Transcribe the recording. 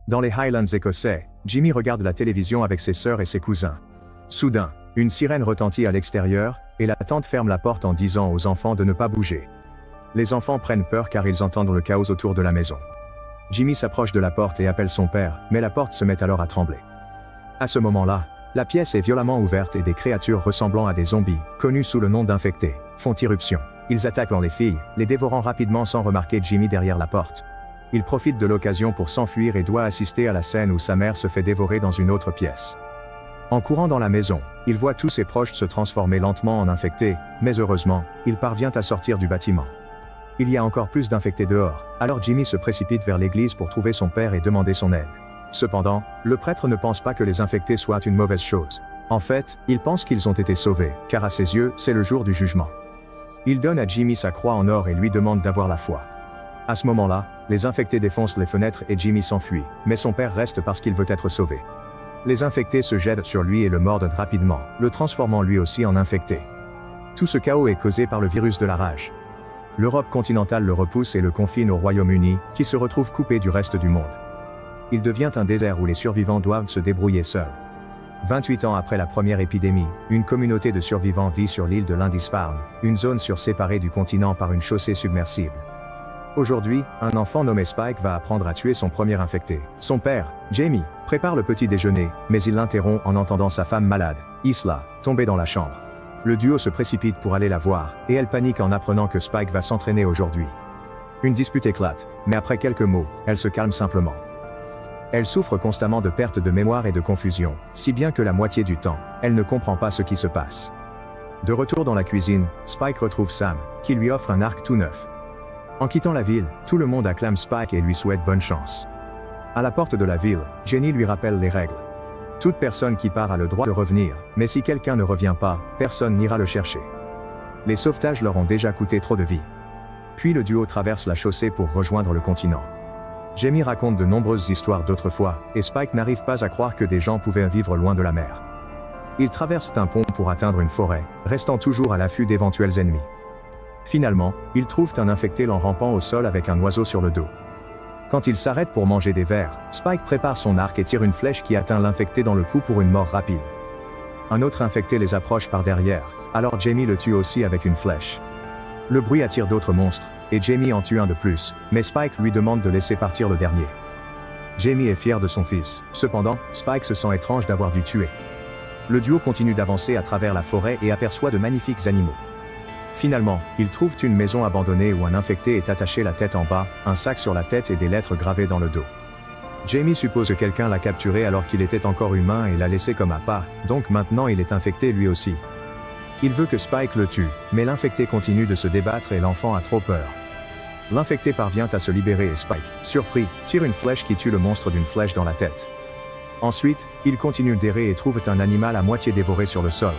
Dans les Highlands écossais, Jimmy regarde la télévision avec ses sœurs et ses cousins. Soudain, une sirène retentit à l'extérieur, et la tante ferme la porte en disant aux enfants de ne pas bouger. Les enfants prennent peur car ils entendent le chaos autour de la maison. Jimmy s'approche de la porte et appelle son père, mais la porte se met alors à trembler. À ce moment-là, la pièce est violemment ouverte et des créatures ressemblant à des zombies, connues sous le nom d'infectés, font irruption. Ils attaquent les filles, les dévorant rapidement sans remarquer Jimmy derrière la porte. Il profite de l'occasion pour s'enfuir et doit assister à la scène où sa mère se fait dévorer dans une autre pièce. En courant dans la maison, il voit tous ses proches se transformer lentement en infectés, mais heureusement, il parvient à sortir du bâtiment. Il y a encore plus d'infectés dehors, alors Jimmy se précipite vers l'église pour trouver son père et demander son aide. Cependant, le prêtre ne pense pas que les infectés soient une mauvaise chose. En fait, il pense qu'ils ont été sauvés, car à ses yeux, c'est le jour du jugement. Il donne à Jimmy sa croix en or et lui demande d'avoir la foi. À ce moment-là, les infectés défoncent les fenêtres et Jimmy s'enfuit, mais son père reste parce qu'il veut être sauvé. Les infectés se jettent sur lui et le mordent rapidement, le transformant lui aussi en infecté. Tout ce chaos est causé par le virus de la rage. L'Europe continentale le repousse et le confine au Royaume-Uni, qui se retrouve coupé du reste du monde. Il devient un désert où les survivants doivent se débrouiller seuls. 28 ans après la première épidémie, une communauté de survivants vit sur l'île de Lindisfarne, une zone séparée du continent par une chaussée submersible. Aujourd'hui, un enfant nommé Spike va apprendre à tuer son premier infecté. Son père, Jamie, prépare le petit déjeuner, mais il l'interrompt en entendant sa femme malade, Isla, tomber dans la chambre. Le duo se précipite pour aller la voir, et elle panique en apprenant que Spike va s'entraîner aujourd'hui. Une dispute éclate, mais après quelques mots, elle se calme simplement. Elle souffre constamment de perte de mémoire et de confusion, si bien que la moitié du temps, elle ne comprend pas ce qui se passe. De retour dans la cuisine, Spike retrouve Sam, qui lui offre un arc tout neuf. En quittant la ville, tout le monde acclame Spike et lui souhaite bonne chance. À la porte de la ville, Jenny lui rappelle les règles. Toute personne qui part a le droit de revenir, mais si quelqu'un ne revient pas, personne n'ira le chercher. Les sauvetages leur ont déjà coûté trop de vie. Puis le duo traverse la chaussée pour rejoindre le continent. Jamie raconte de nombreuses histoires d'autrefois, et Spike n'arrive pas à croire que des gens pouvaient vivre loin de la mer. Ils traversent un pont pour atteindre une forêt, restant toujours à l'affût d'éventuels ennemis. Finalement, ils trouvent un infecté en rampant au sol avec un oiseau sur le dos. Quand il s'arrête pour manger des vers, Spike prépare son arc et tire une flèche qui atteint l'infecté dans le cou pour une mort rapide. Un autre infecté les approche par derrière, alors Jamie le tue aussi avec une flèche. Le bruit attire d'autres monstres, et Jamie en tue un de plus, mais Spike lui demande de laisser partir le dernier. Jamie est fier de son fils, cependant, Spike se sent étrange d'avoir dû tuer. Le duo continue d'avancer à travers la forêt et aperçoit de magnifiques animaux. Finalement, ils trouvent une maison abandonnée où un infecté est attaché la tête en bas, un sac sur la tête et des lettres gravées dans le dos. Jamie suppose que quelqu'un l'a capturé alors qu'il était encore humain et l'a laissé comme appât, donc maintenant il est infecté lui aussi. Il veut que Spike le tue, mais l'infecté continue de se débattre et l'enfant a trop peur. L'infecté parvient à se libérer et Spike, surpris, tire une flèche qui tue le monstre d'une flèche dans la tête. Ensuite, il continue d'errer et trouve un animal à moitié dévoré sur le sol,